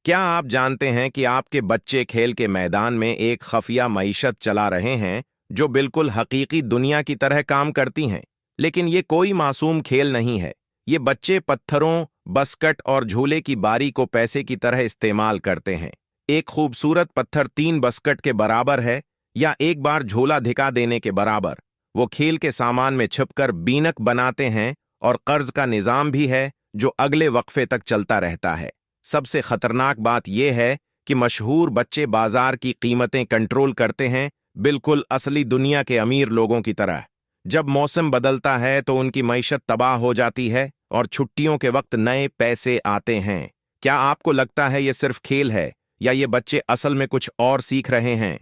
क्या आप जानते हैं कि आपके बच्चे खेल के मैदान में एक खफिया मईशत चला रहे हैं जो बिल्कुल हकीकी दुनिया की तरह काम करती हैं? लेकिन ये कोई मासूम खेल नहीं है। ये बच्चे पत्थरों, बस्कट और झूले की बारी को पैसे की तरह इस्तेमाल करते हैं। एक खूबसूरत पत्थर 3 बस्कट के बराबर है, या एक बार झूला धिका देने के बराबर। वो खेल के सामान में छिपकर बीनक बनाते हैं, और कर्ज का निजाम भी है जो अगले वक्फे तक चलता रहता है। सबसे खतरनाक बात यह है कि मशहूर बच्चे बाजार की कीमतें कंट्रोल करते हैं, बिल्कुल असली दुनिया के अमीर लोगों की तरह। जब मौसम बदलता है तो उनकी मईशत तबाह हो जाती है, और छुट्टियों के वक्त नए पैसे आते हैं। क्या आपको लगता है ये सिर्फ खेल है, या ये बच्चे असल में कुछ और सीख रहे हैं?